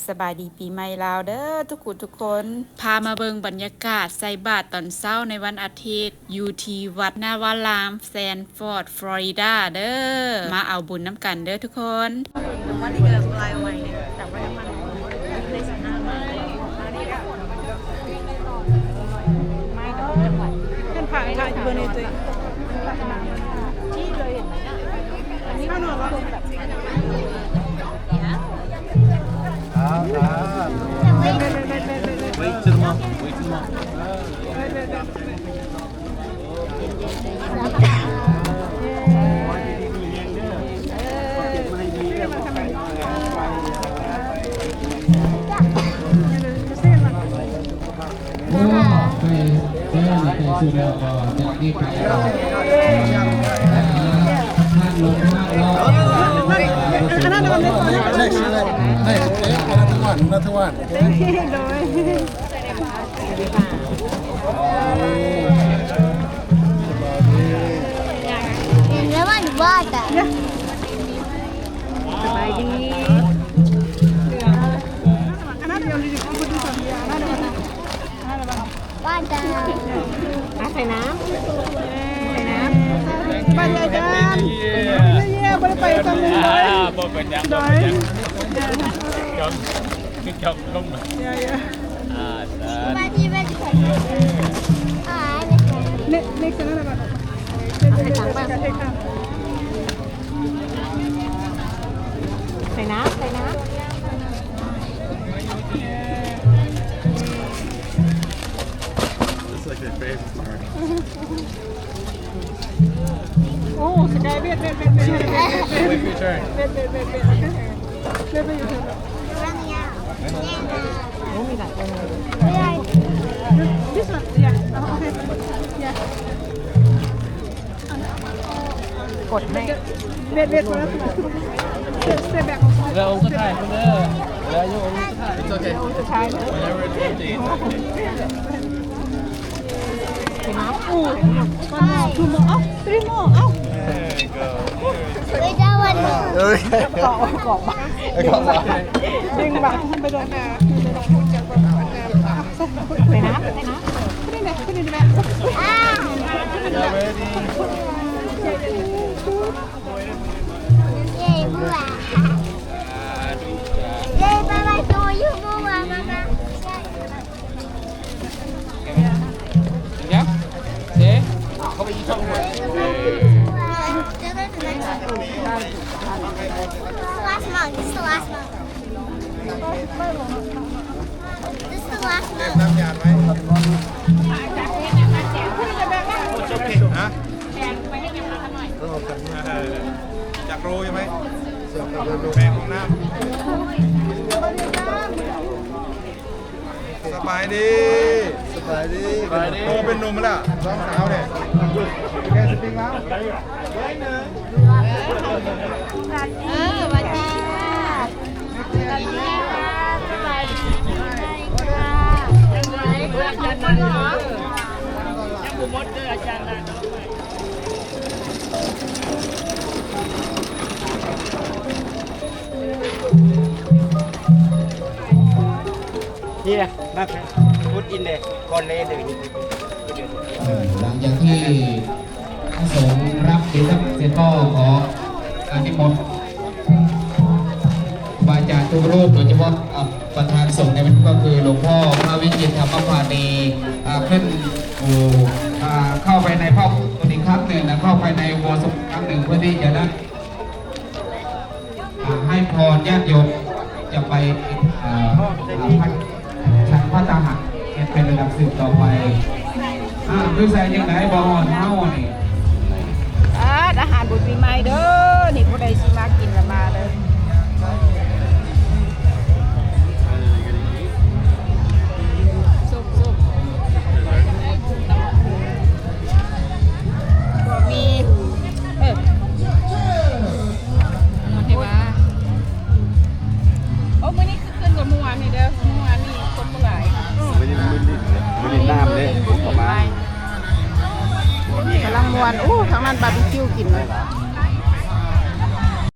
สบายดีปีใหม่ลาวเด้อทุกคนพามาเบิงบรรยากาศใส่บาตรตอนเช้าในวันอาทิตย์อยู่ที่วัดนาวารามแซนฟอร์ดฟลอริดาเด้อมาเอาบุญน้ำกันเด้อทุกคนวันที่เกิดลายใหม่แต่ว่ามันในสนามไม่แต่ว่าจังหวัดท่านผ่านถ่ายเบอร์ในตัวที่เลยเห็นไหมอ่ะอันนี้มันว่าแบบWait till tomorrow. Wait till tomorrow. สุดแล้วก็จากนี้ไปท่านลงท่านรอนัทวัน แล้วมันว่าแต่สบายดีว่าแต่ใส่น้ำบ้านยายจันเนี่ยไปไปตรงนี้เลยบ่เป็นยังบ่เป็นยังจอมลงมามาที่บ้านใส่เล็กๆนั่นแหละใส่น้ำโอ้สกายเบ็ดWait for your turn. โอ้มีหลายตัวเลย This one, yeah. Okay. Yeah. กดไม่เบ็ดมาแล้ว step back แล้วองค์สุดท้ายเด้อแล้วอยู่องค์สุดท้าย It's okay. สุดท้าย Whenever it's empty. สีน้ำอู้1 2 more เอ้า3 more เอ้า There you go. ไม่ได้วันนี้ เกาะบ้าดึงบ้าไปโดนน้ำไปน้ำขึ้นนี่แม่ อ้าว Y'all ready? เย่บัวเย่บายบายตัวอยู่บัวมามา Yeah? See? How about you talk more? Last month. This is the last month. This is the last month. น้ำยาไหม It's okay. ฮะอยากรู้ใช่ไหมแบ่งของน้ำสบายดี สบายดี โตเป็นหนุ่มแล้วร้องสาวเนี่ยแกสปริงแล้ว สวัสดีนี่นะมาพุทอินเลยก่อนเลยเดี๋ยว หลังจากที่พระสงฆ์รับศีลเสร็จก็ขอการนิมนต์บาอาจารย์ทุกรูปโดยเฉพาะประธานสงฆ์ในวันนี้ก็คือหลวงพ่อพระวิจิตรธรรมพานีขึ้นเข้าไปในพระอุโบสถอีกครั้งหนึ่งนะเข้าไปในอุโบสถครั้งหนึ่งเพื่อที่จะได้ให้พรญาติโยมจะไปฉันพระตาหักเป็นระดับสืบต่อไปคือใส่ยังไงบอลเท่านี่ อาหารบุญปีใหม่เด้อนี่ผู้ใดสิมากินละมาเด้อซุปบ่มีมันเทว่าโอ้มื้อนี้คือขึ้นกว่าเมื่อวานนี่เด้อเมื่อวานนี่คนบ่หลาย ไม่ได้น้ำเลยออกมาก ำลังม่วนอู้ทางนั้นบาร์บีคิวกินเลย